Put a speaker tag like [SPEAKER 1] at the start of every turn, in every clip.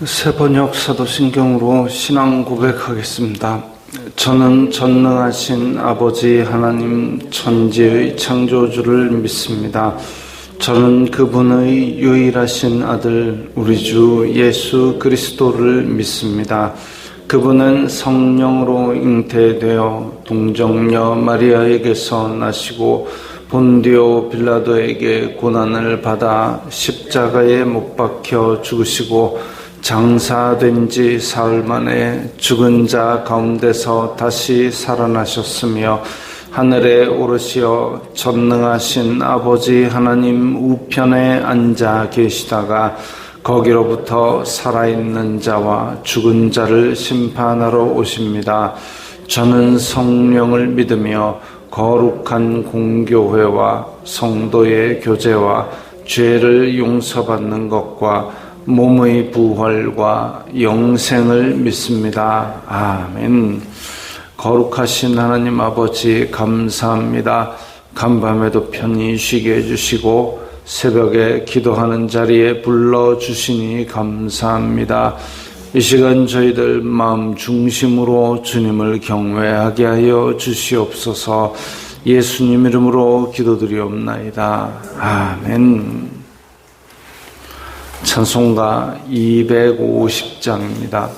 [SPEAKER 1] 새번역 사도신경으로 신앙 고백하겠습니다. 저는 전능하신 아버지 하나님 천지의 창조주를 믿습니다. 저는 그분의 유일하신 아들 우리 주 예수 그리스도를 믿습니다. 그분은 성령으로 잉태되어 동정녀 마리아에게서 나시고 본디오 빌라도에게 고난을 받아 십자가에 못 박혀 죽으시고 장사된 지 사흘 만에 죽은 자 가운데서 다시 살아나셨으며 하늘에 오르시어 전능하신 아버지 하나님 우편에 앉아 계시다가 거기로부터 살아있는 자와 죽은 자를 심판하러 오십니다. 저는 성령을 믿으며 거룩한 공교회와 성도의 교제와 죄를 용서받는 것과 몸의 부활과 영생을 믿습니다. 아멘. 거룩하신 하나님 아버지 감사합니다. 간밤에도 편히 쉬게 해주시고 새벽에 기도하는 자리에 불러주시니 감사합니다. 이 시간 저희들 마음 중심으로 주님을 경외하게 하여 주시옵소서. 예수님 이름으로 기도드리옵나이다. 아멘. 찬송가 250장입니다.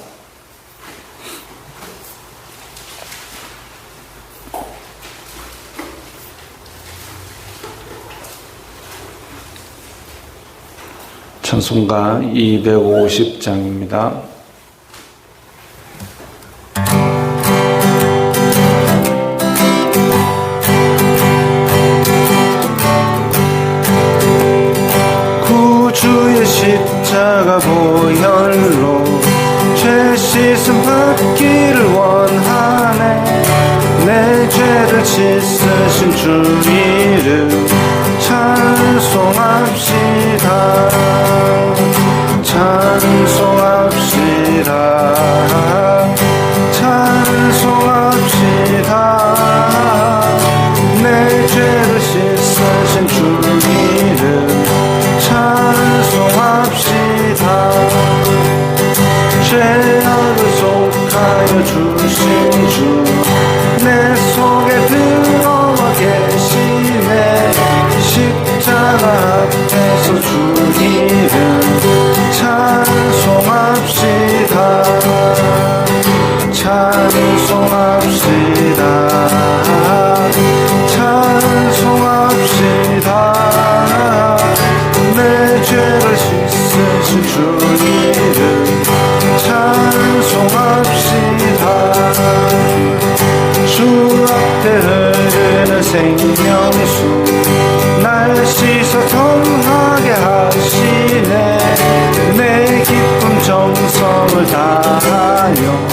[SPEAKER 1] 찬송가 250장입니다.
[SPEAKER 2] 구주의 십자가 보혈로 죄 씻음 받기를 원하네. 내 죄를 씻으신 주 이름 찬송합시다. 찬송합시다. 찬송합시다. 내 죄를 씻으신 주 이름 찬송합시다. 죄악을 속하여 주신 주 내 속에 들어와 계시네. 십자가 앞에서 주 이름 찬송합시다. 찬송합시다. 찬송합시다. 내 죄를 씻으신 주 이름 찬송합시다. 주 앞에 흐르는 생명수 날 씻어 정하게 하시네. 내 기쁨 정성을 다하여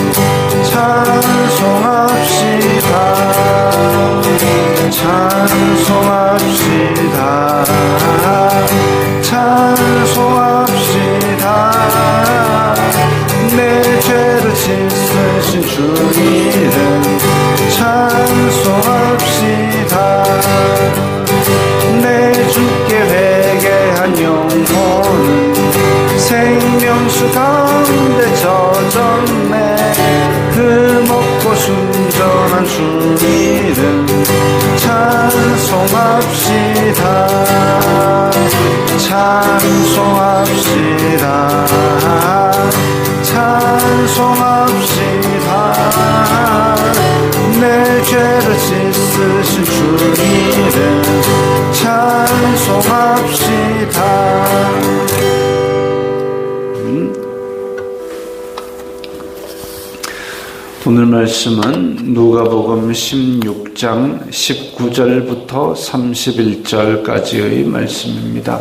[SPEAKER 2] 찬송합시다. 찬송합시다. 찬송합시다. 내 죄를 씻으신 주 이름 찬송합시다. 내 주께 회개한 영혼은 생명수 가운데 젖었네. 흠없고 순전한 주 이름 찬송합시다. 찬송합시다. 찬송합시다. 내 죄를 씻으신 주 이름 찬송합시다.
[SPEAKER 1] 오늘 말씀은 누가복음 16장 19절부터 31절까지의 말씀입니다.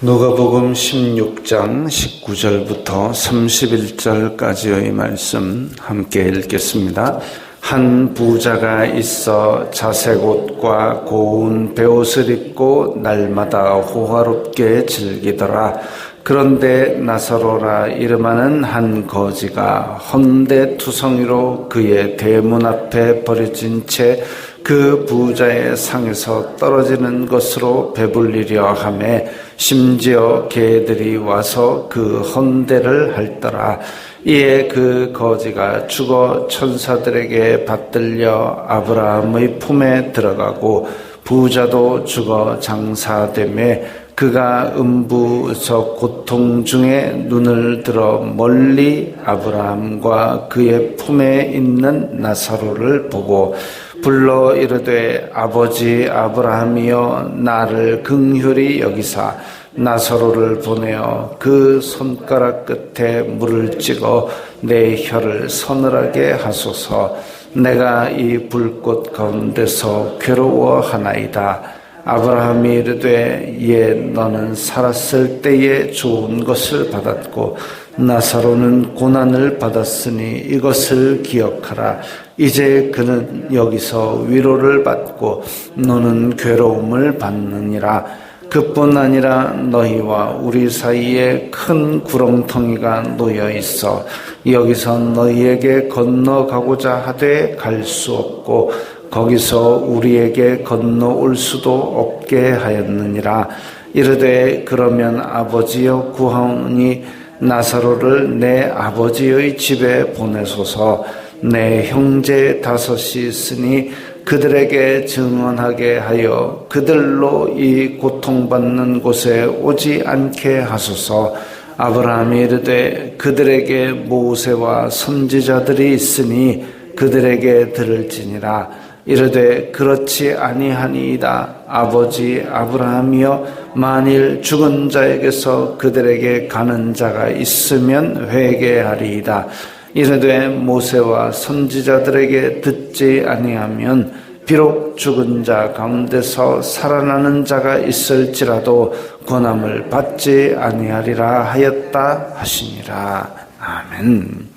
[SPEAKER 1] 누가복음 16장 19절부터 31절까지의 말씀 함께 읽겠습니다. 한 부자가 있어 자색 옷과 고운 베옷을 입고 날마다 호화롭게 즐기더라. 그런데 나사로라 이름하는 한 거지가 헌데투성이로 그의 대문 앞에 버려진 채 그 부자의 상에서 떨어지는 것으로 배불리려 하매 심지어 개들이 와서 그 헌데를 핥더라. 이에 그 거지가 죽어 천사들에게 받들려 아브라함의 품에 들어가고 부자도 죽어 장사되매 그가 음부적 고통 중에 눈을 들어 멀리 아브라함과 그의 품에 있는 나사로를 보고 불러 이르되 아버지 아브라함이여 나를 긍휼히 여기사 나사로를 보내어 그 손가락 끝에 물을 찍어 내 혀를 서늘하게 하소서. 내가 이 불꽃 가운데서 괴로워하나이다. 아브라함이 이르되 예 너는 살았을 때에 좋은 것을 받았고 나사로는 고난을 받았으니 이것을 기억하라. 이제 그는 여기서 위로를 받고 너는 괴로움을 받느니라. 그뿐 아니라 너희와 우리 사이에 큰 구렁텅이가 놓여 있어 여기서 너희에게 건너가고자 하되 갈 수 없고 거기서 우리에게 건너올 수도 없게 하였느니라. 이르되 그러면 아버지여 구하오니 나사로를 내 아버지의 집에 보내소서. 내 형제 5이 있으니 그들에게 증언하게 하여 그들로 이 고통받는 곳에 오지 않게 하소서. 아브라함이 이르되 그들에게 모세와 선지자들이 있으니 그들에게 들을지니라. 이르되 그렇지 아니하니이다. 아버지 아브라함이여 만일 죽은 자에게서 그들에게 가는 자가 있으면 회개하리이다. 이르되 모세와 선지자들에게 듣지 아니하면 비록 죽은 자 가운데서 살아나는 자가 있을지라도 권함을 받지 아니하리라 하였다 하시니라. 아멘.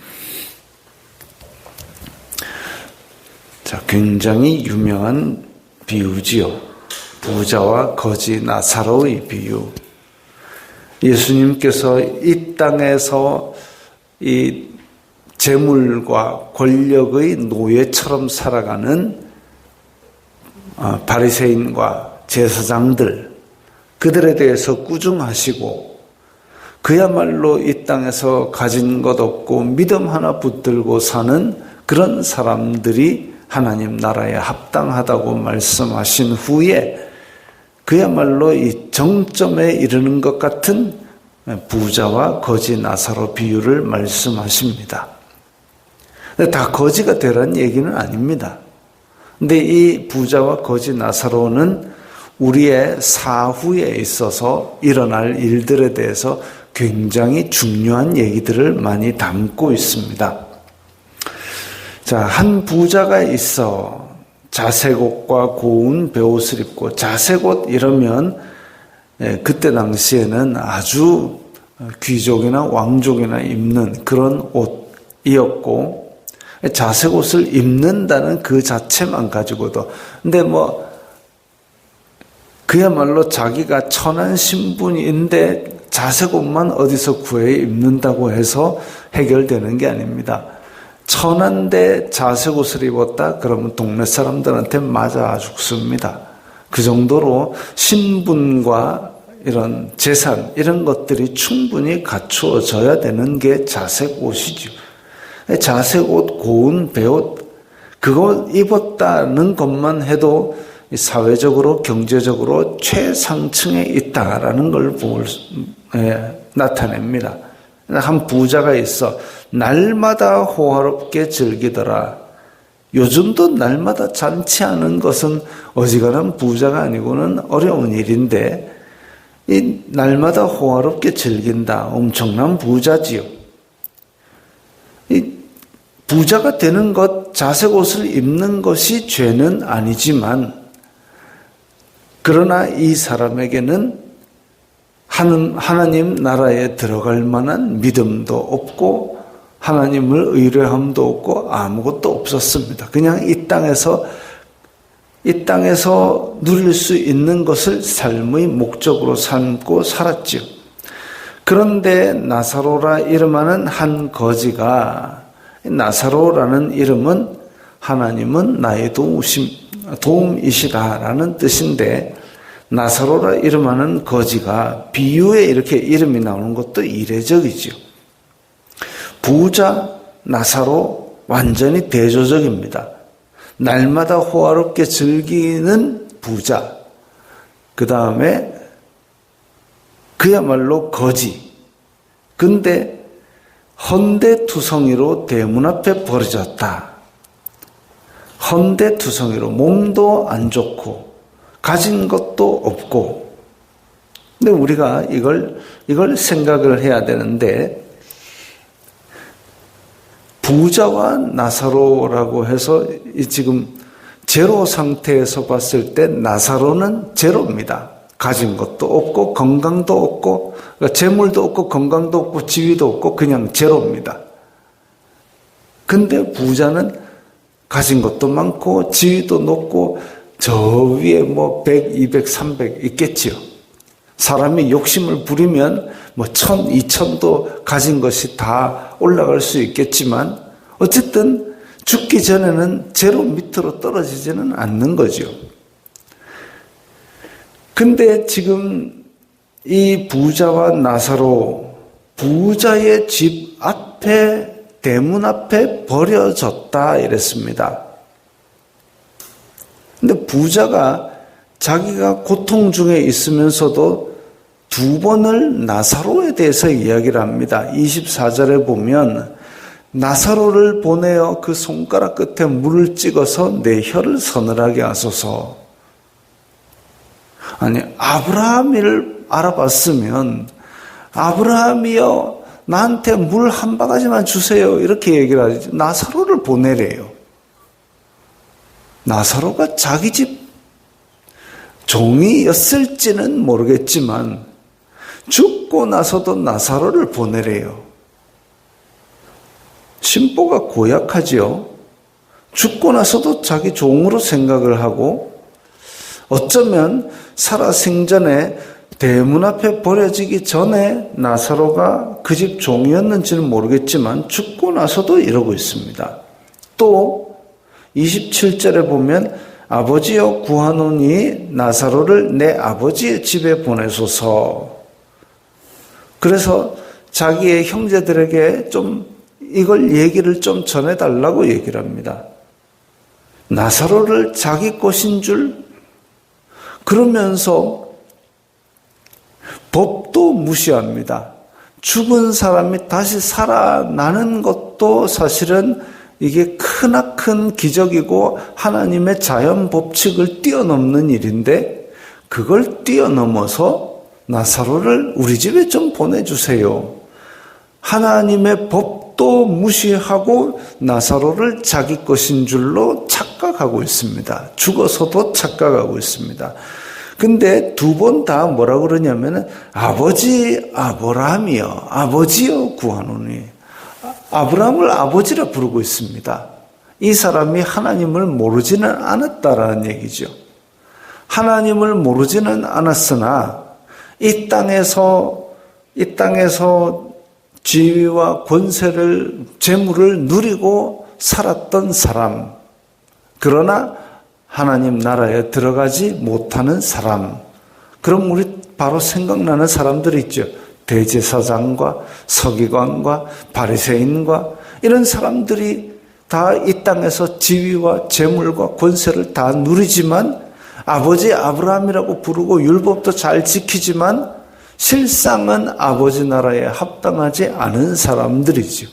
[SPEAKER 1] 자, 굉장히 유명한 비유지요. 부자와 거지 나사로의 비유. 예수님께서 이 땅에서 이 재물과 권력의 노예처럼 살아가는 바리새인과 제사장들, 그들에 대해서 꾸중하시고 그야말로 이 땅에서 가진 것 없고 믿음 하나 붙들고 사는 그런 사람들이 하나님 나라에 합당하다고 말씀하신 후에 그야말로 이 정점에 이르는 것 같은 부자와 거지 나사로 비유를 말씀하십니다. 다 거지가 되라는 얘기는 아닙니다. 근데 이 부자와 거지 나사로는 우리의 사후에 있어서 일어날 일들에 대해서 굉장히 중요한 얘기들을 많이 담고 있습니다. 자, 한 부자가 있어 자색옷과 고운 베옷을 입고, 자색옷 이러면 그때 당시에는 아주 귀족이나 왕족이나 입는 그런 옷이었고, 자색옷을 입는다는 그 자체만 가지고도, 근데 그야말로 자기가 천한 신분인데 자색옷만 어디서 구해 입는다고 해서 해결되는 게 아닙니다. 천한데 자색옷을 입었다 그러면 동네 사람들한테 맞아 죽습니다. 그 정도로 신분과 이런 재산 이런 것들이 충분히 갖추어져야 되는 게 자색옷이죠. 자색옷, 고운 베옷 그거 입었다는 것만 해도 사회적으로 경제적으로 최상층에 있다라는 걸 나타냅니다. 한 부자가 있어 날마다 호화롭게 즐기더라. 요즘도 날마다 잔치하는 것은 어지간한 부자가 아니고는 어려운 일인데 이 날마다 호화롭게 즐긴다. 엄청난 부자지요. 이 부자가 되는 것, 자색옷을 입는 것이 죄는 아니지만 그러나 이 사람에게는 하나님 나라에 들어갈 만한 믿음도 없고 하나님을 의뢰함도 없고 아무것도 없었습니다. 그냥 이 땅에서 누릴 수 있는 것을 삶의 목적으로 삼고 살았지요. 그런데 나사로라 이름하는 한 거지가, 나사로라는 이름은 하나님은 나의 도움이시다라는 뜻인데, 나사로라 이름하는 거지가 비유에 이렇게 이름이 나오는 것도 이례적이죠. 부자, 나사로 완전히 대조적입니다. 날마다 호화롭게 즐기는 부자, 그 다음에 그야말로 거지. 근데 헌데투성이로 대문 앞에 버려졌다. 헌데투성이로 몸도 안 좋고 가진 것도 없고. 근데 우리가 이걸 생각을 해야 되는데, 부자와 나사로라고 해서 지금 제로 상태에서 봤을 때 나사로는 제로입니다. 가진 것도 없고 건강도 없고, 그러니까 재물도 없고 건강도 없고 지위도 없고 그냥 제로입니다. 근데 부자는 가진 것도 많고 지위도 높고 저 위에 100, 200, 300 있겠지요. 사람이 욕심을 부리면 1000, 2000도 가진 것이 다 올라갈 수 있겠지만 어쨌든 죽기 전에는 제로 밑으로 떨어지지는 않는 거죠. 근데 지금 이 부자와 나사로, 부자의 집 앞에, 대문 앞에 버려졌다 이랬습니다. 근데 부자가 자기가 고통 중에 있으면서도 두 번을 나사로에 대해서 이야기를 합니다. 24절에 보면 나사로를 보내어 그 손가락 끝에 물을 찍어서 내 혀를 서늘하게 하소서. 아니, 아브라함을 알아봤으면 아브라함이여 나한테 물 한 바가지만 주세요 이렇게 얘기를 하지, 나사로를 보내래요. 나사로가 자기 집 종이었을지는 모르겠지만 죽고 나서도 나사로를 보내래요. 심보가 고약하지요. 죽고 나서도 자기 종으로 생각을 하고, 어쩌면 살아 생전에 대문 앞에 버려지기 전에 나사로가 그 집 종이었는지는 모르겠지만 죽고 나서도 이러고 있습니다. 또 27절에 보면 아버지여 구하노니 나사로를 내 아버지의 집에 보내소서. 그래서 자기의 형제들에게 좀 이걸 얘기를 좀 전해달라고 얘기를 합니다. 나사로를 자기 것인 줄, 그러면서 법도 무시합니다. 죽은 사람이 다시 살아나는 것도 사실은 이게 크나큰 기적이고 하나님의 자연 법칙을 뛰어넘는 일인데, 그걸 뛰어넘어서 나사로를 우리 집에 좀 보내주세요. 하나님의 법도 무시하고 나사로를 자기 것인 줄로 착각하고 있습니다. 죽어서도 착각하고 있습니다. 근데 두 번 다 뭐라고 그러냐면은 아버지 아브라함이여, 아버지여 구하노니. 아브라함을 아버지라 부르고 있습니다. 이 사람이 하나님을 모르지는 않았다라는 얘기죠. 하나님을 모르지는 않았으나 이 땅에서 지위와 권세를, 재물을 누리고 살았던 사람, 그러나 하나님 나라에 들어가지 못하는 사람. 그럼 우리 바로 생각나는 사람들이 있죠. 대제사장과 서기관과 바리새인과 이런 사람들이 다 이 땅에서 지위와 재물과 권세를 다 누리지만 아버지 아브라함이라고 부르고 율법도 잘 지키지만 실상은 아버지 나라에 합당하지 않은 사람들이죠.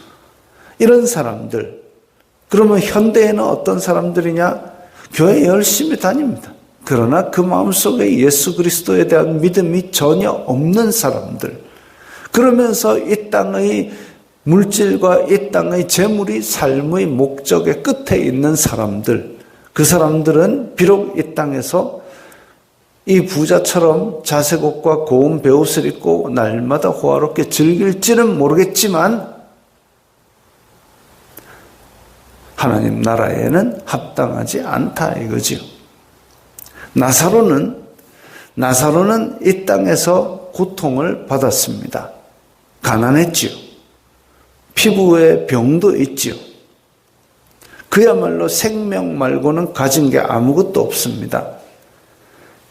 [SPEAKER 1] 이런 사람들. 그러면 현대에는 어떤 사람들이냐? 교회 열심히 다닙니다. 그러나 그 마음속에 예수 그리스도에 대한 믿음이 전혀 없는 사람들. 그러면서 이 땅의 물질과 이 땅의 재물이 삶의 목적의 끝에 있는 사람들. 그 사람들은 비록 이 땅에서 이 부자처럼 자색 옷과 고운 베옷을 입고 날마다 호화롭게 즐길지는 모르겠지만 하나님 나라에는 합당하지 않다 이거지요. 나사로는 이 땅에서 고통을 받았습니다. 가난했지요. 피부에 병도 있지요. 그야말로 생명 말고는 가진 게 아무것도 없습니다.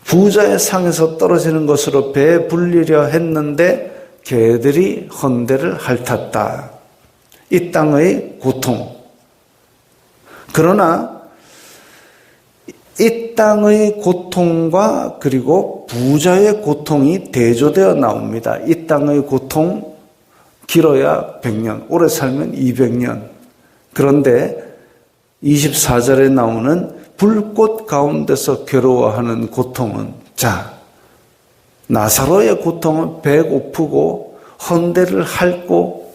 [SPEAKER 1] 부자의 상에서 떨어지는 것으로 배불리려 했는데 개들이 헌대를 핥았다. 이 땅의 고통. 그러나 이 땅의 고통과 그리고 부자의 고통이 대조되어 나옵니다. 이 땅의 고통 길어야 100년, 오래 살면 200년. 그런데 24절에 나오는 불꽃 가운데서 괴로워하는 고통은, 자, 나사로의 고통은 배고프고 헌대를 핥고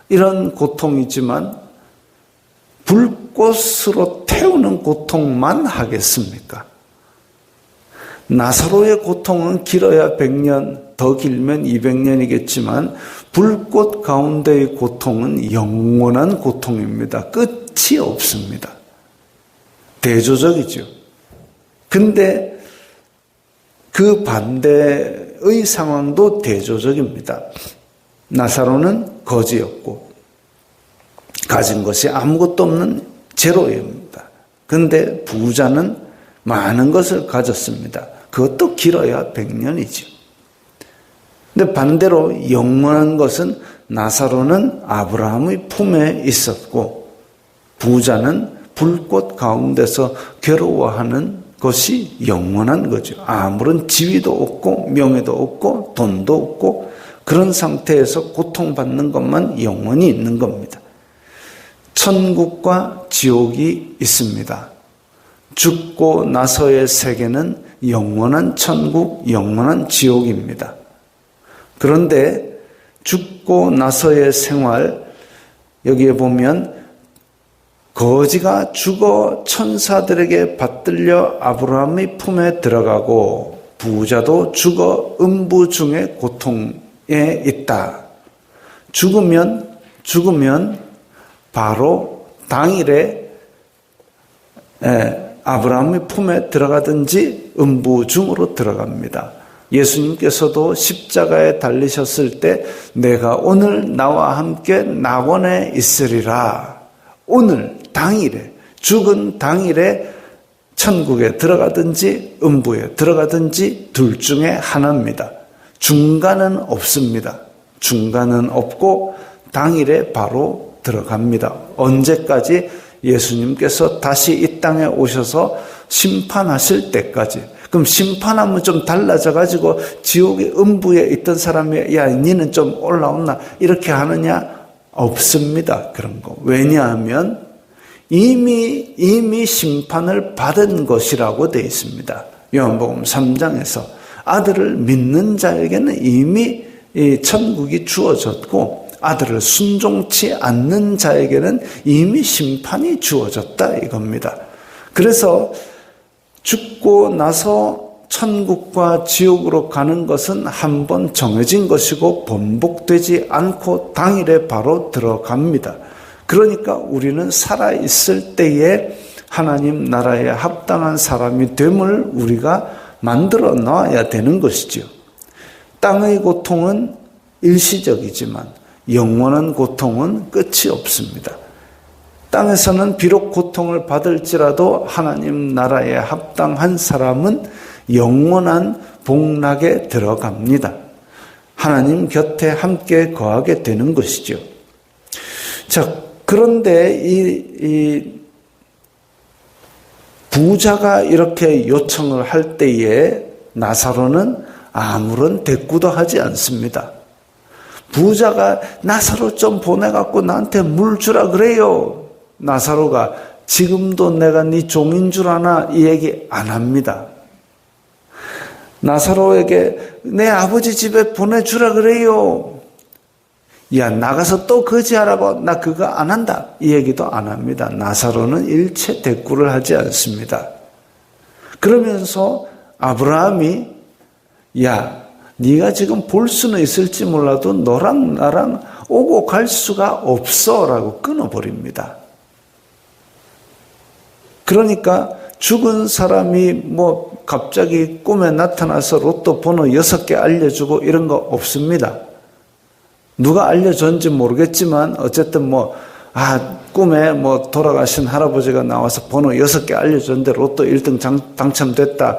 [SPEAKER 1] 이런 고통이지만 불꽃으로 태우는 고통만 하겠습니까? 나사로의 고통은 길어야 100년, 더 길면 200년이겠지만 불꽃 가운데의 고통은 영원한 고통입니다. 끝이 없습니다. 대조적이죠. 근데 그 반대의 상황도 대조적입니다. 나사로는 거지였고 가진 것이 아무것도 없는 제로입니다. 근데 부자는 많은 것을 가졌습니다. 그것도 길어야 100년이죠. 근데 반대로 영원한 것은 나사로는 아브라함의 품에 있었고 부자는 불꽃 가운데서 괴로워하는 것이 영원한 거죠. 아무런 지위도 없고 명예도 없고 돈도 없고 그런 상태에서 고통받는 것만 영원히 있는 겁니다. 천국과 지옥이 있습니다. 죽고 나서의 세계는 영원한 천국, 영원한 지옥입니다. 그런데 죽고 나서의 생활, 여기에 보면 거지가 죽어 천사들에게 받들려 아브라함의 품에 들어가고 부자도 죽어 음부 중의 고통에 있다. 죽으면 바로 당일에 아브라함의 품에 들어가든지 음부 중으로 들어갑니다. 예수님께서도 십자가에 달리셨을 때 내가 오늘 나와 함께 낙원에 있으리라. 오늘 당일에 죽은 당일에 천국에 들어가든지 음부에 들어가든지 둘 중에 하나입니다. 중간은 없습니다. 중간은 없고 당일에 바로 들어갑니다. 언제까지? 예수님께서 다시 이 땅에 오셔서 심판하실 때까지. 그럼 심판하면 좀 달라져 가지고 지옥의 음부에 있던 사람이 야 니는 좀 올라온나 이렇게 하느냐? 없습니다. 그런 거. 왜냐하면 이미 심판을 받은 것이라고 되어 있습니다. 요한복음 3장에서 아들을 믿는 자에게는 이미 천국이 주어졌고 아들을 순종치 않는 자에게는 이미 심판이 주어졌다 이겁니다. 그래서 죽고 나서 천국과 지옥으로 가는 것은 한 번 정해진 것이고 번복되지 않고 당일에 바로 들어갑니다. 그러니까 우리는 살아있을 때에 하나님 나라에 합당한 사람이 됨을 우리가 만들어 놔야 되는 것이죠. 땅의 고통은 일시적이지만 영원한 고통은 끝이 없습니다. 땅에서는 비록 고통을 받을지라도 하나님 나라에 합당한 사람은 영원한 복락에 들어갑니다. 하나님 곁에 함께 거하게 되는 것이죠. 자, 그런데 이 부자가 이렇게 요청을 할 때에 나사로는 아무런 대꾸도 하지 않습니다. 부자가 나사로 좀 보내갖고 나한테 물 주라 그래요. 나사로가 지금도 내가 네 종인 줄 아나 이 얘기 안 합니다. 나사로에게 내 아버지 집에 보내주라 그래요. 야 나가서 또 거지하라고 나 그거 안 한다. 이 얘기도 안 합니다. 나사로는 일체 대꾸를 하지 않습니다. 그러면서 아브라함이 야 네가 지금 볼 수는 있을지 몰라도 너랑 나랑 오고 갈 수가 없어 라고 끊어버립니다. 그러니까 죽은 사람이 뭐 갑자기 꿈에 나타나서 로또 번호 6개 알려주고 이런 거 없습니다. 누가 알려줬는지 모르겠지만 어쨌든 꿈에 돌아가신 할아버지가 나와서 번호 6개 알려줬는데 로또 1등 당첨됐다.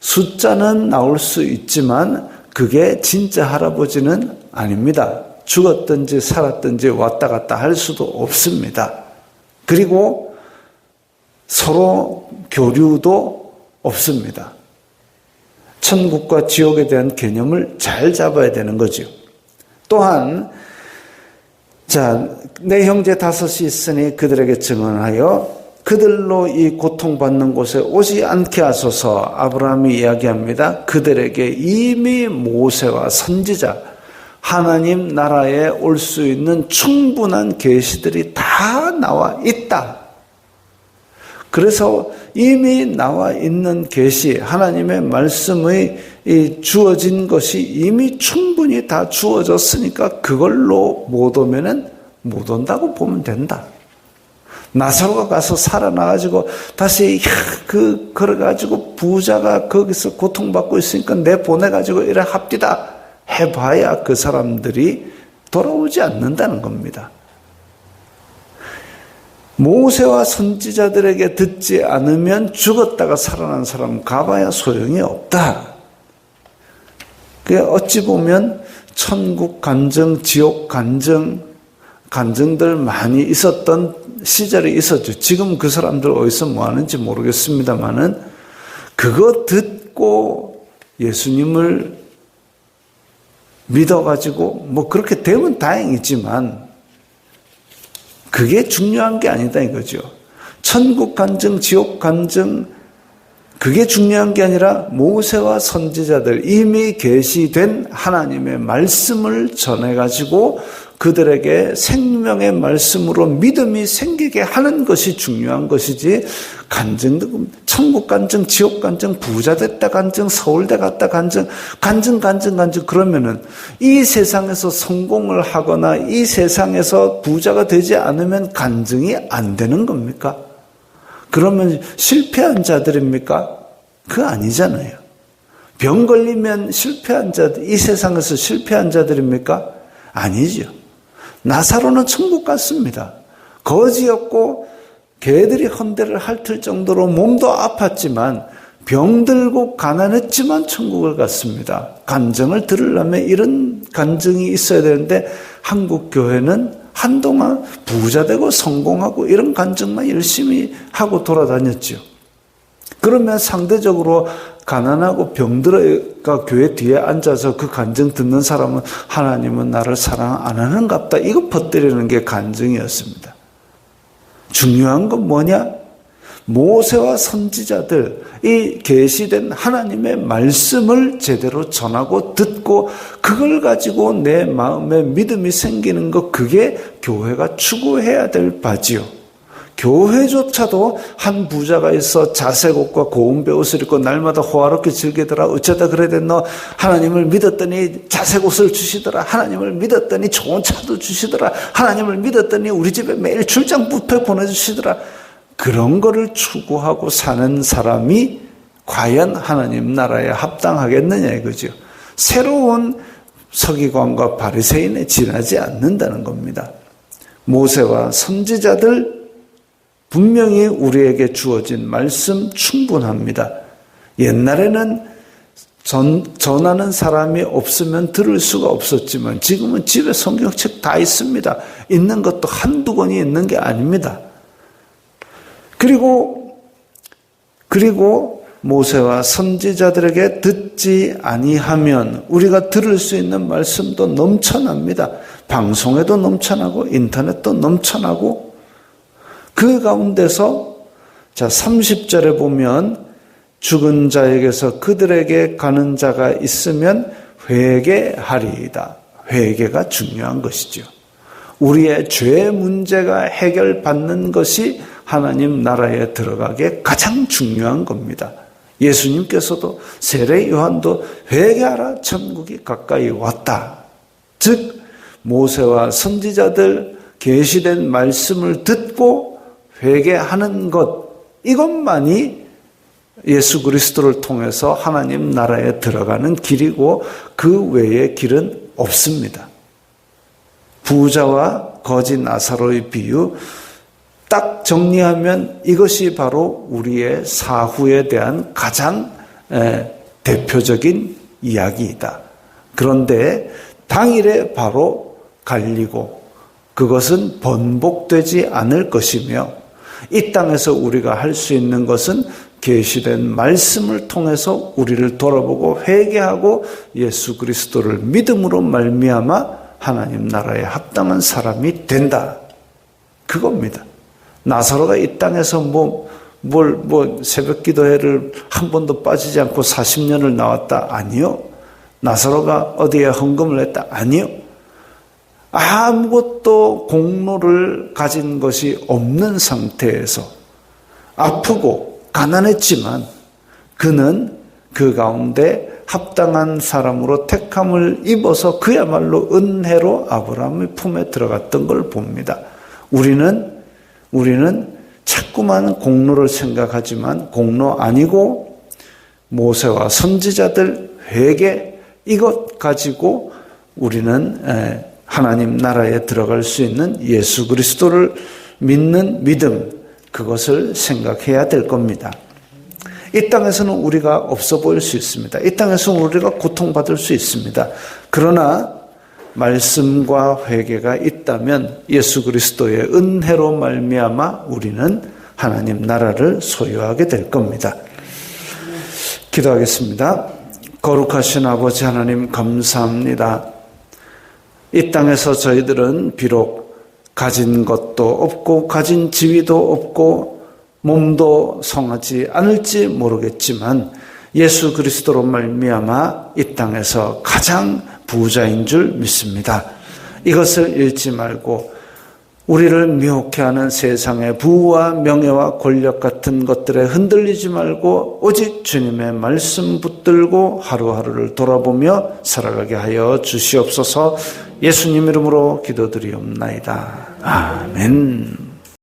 [SPEAKER 1] 숫자는 나올 수 있지만 그게 진짜 할아버지는 아닙니다. 죽었든지 살았든지 왔다 갔다 할 수도 없습니다. 그리고 서로 교류도 없습니다. 천국과 지옥에 대한 개념을 잘 잡아야 되는 거죠. 또한 내 형제 5이 있으니 그들에게 증언하여 그들로 이 고통받는 곳에 오지 않게 하소서. 아브라함이 이야기합니다. 그들에게 이미 모세와 선지자, 하나님 나라에 올 수 있는 충분한 계시들이 다 나와 있다. 그래서 이미 나와 있는 계시, 하나님의 말씀의 주어진 것이 이미 충분히 다 주어졌으니까 그걸로 못 오면은 못 온다고 보면 된다. 나사로가 가서 살아나가지고 다시 걸어가지고 부자가 거기서 고통받고 있으니까 내 보내가지고 이래 합디다 해봐야 그 사람들이 돌아오지 않는다는 겁니다. 모세와 선지자들에게 듣지 않으면 죽었다가 살아난 사람 가봐야 소용이 없다. 어찌 보면 천국 간증, 지옥 간증들 많이 있었던 시절이 있었죠. 지금 그 사람들 어디서 뭐 하는지 모르겠습니다만은 그거 듣고 예수님을 믿어가지고 그렇게 되면 다행이지만 그게 중요한 게 아니다 이거죠. 천국 간증, 지옥 간증 그게 중요한 게 아니라 모세와 선지자들 이미 계시된 하나님의 말씀을 전해가지고 그들에게 생명의 말씀으로 믿음이 생기게 하는 것이 중요한 것이지 간증도 천국 간증, 지옥 간증, 부자 됐다 간증, 서울대 갔다 간증 그러면은 이 세상에서 성공을 하거나 이 세상에서 부자가 되지 않으면 간증이 안 되는 겁니까? 그러면 실패한 자들입니까? 그거 아니잖아요. 병 걸리면 실패한 자들, 이 세상에서 실패한 자들입니까? 아니죠. 나사로는 천국 갔습니다. 거지였고 개들이 헌대를 핥을 정도로 몸도 아팠지만 병들고 가난했지만 천국을 갔습니다. 간증을 들으려면 이런 간증이 있어야 되는데 한국 교회는 한동안 부자 되고 성공하고 이런 간증만 열심히 하고 돌아다녔죠. 그러면 상대적으로 가난하고 병들어가 교회 뒤에 앉아서 그 간증 듣는 사람은 하나님은 나를 사랑 안 하는갑다. 이거 퍼뜨리는 게 간증이었습니다. 중요한 건 뭐냐? 모세와 선지자들, 이 계시된 하나님의 말씀을 제대로 전하고 듣고 그걸 가지고 내 마음에 믿음이 생기는 것, 그게 교회가 추구해야 될 바지요. 교회조차도 한 부자가 있어 자색 옷과 고운 옷을 입고 날마다 호화롭게 즐기더라. 어쩌다 그래 됐노? 하나님을 믿었더니 자색 옷을 주시더라. 하나님을 믿었더니 좋은 차도 주시더라. 하나님을 믿었더니 우리 집에 매일 출장 뷔페 보내주시더라. 그런 거를 추구하고 사는 사람이 과연 하나님 나라에 합당하겠느냐 이거죠. 새로운 서기관과 바리새인에 지나지 않는다는 겁니다. 모세와 선지자들 분명히 우리에게 주어진 말씀 충분합니다. 옛날에는 전하는 사람이 없으면 들을 수가 없었지만 지금은 집에 성경책 다 있습니다. 있는 것도 한두 권이 있는 게 아닙니다. 그리고 모세와 선지자들에게 듣지 아니하면 우리가 들을 수 있는 말씀도 넘쳐납니다. 방송에도 넘쳐나고 인터넷도 넘쳐나고 그 가운데서 30절에 보면 죽은 자에게서 그들에게 가는 자가 있으면 회개하리이다. 회개가 중요한 것이죠. 우리의 죄 문제가 해결받는 것이 하나님 나라에 들어가기에 가장 중요한 겁니다. 예수님께서도 세례 요한도 회개하라 천국이 가까이 왔다. 즉 모세와 선지자들 계시된 말씀을 듣고 회개하는 것, 이것만이 예수 그리스도를 통해서 하나님 나라에 들어가는 길이고 그 외의 길은 없습니다. 부자와 거지 나사로의 비유 딱 정리하면 이것이 바로 우리의 사후에 대한 가장 대표적인 이야기이다. 그런데 당일에 바로 갈리고 그것은 번복되지 않을 것이며 이 땅에서 우리가 할 수 있는 것은 계시된 말씀을 통해서 우리를 돌아보고 회개하고 예수 그리스도를 믿음으로 말미암아 하나님 나라에 합당한 사람이 된다. 그겁니다. 나사로가 이 땅에서 새벽 기도회를 한 번도 빠지지 않고 40년을 나왔다? 아니요. 나사로가 어디에 헌금을 했다? 아니요. 아무것도 공로를 가진 것이 없는 상태에서 아프고 가난했지만 그는 그 가운데 합당한 사람으로 택함을 입어서 그야말로 은혜로 아브라함의 품에 들어갔던 걸 봅니다. 우리는 자꾸만 공로를 생각하지만 공로 아니고 모세와 선지자들 회개 이것 가지고 우리는 하나님 나라에 들어갈 수 있는 예수 그리스도를 믿는 믿음 그것을 생각해야 될 겁니다. 이 땅에서는 우리가 없어 보일 수 있습니다. 이 땅에서는 우리가 고통받을 수 있습니다. 그러나 말씀과 회개가 있다면 예수 그리스도의 은혜로 말미암아 우리는 하나님 나라를 소유하게 될 겁니다. 기도하겠습니다. 거룩하신 아버지 하나님 감사합니다. 이 땅에서 저희들은 비록 가진 것도 없고 가진 지위도 없고 몸도 성하지 않을지 모르겠지만 예수 그리스도로 말미암아 이 땅에서 가장 부자인 줄 믿습니다. 이것을 잃지 말고 우리를 미혹해 하는 세상의 부와 명예와 권력 같은 것들에 흔들리지 말고 오직 주님의 말씀 붙들고 하루하루를 돌아보며 살아가게 하여 주시옵소서. 예수님 이름으로 기도드리옵나이다. 아멘.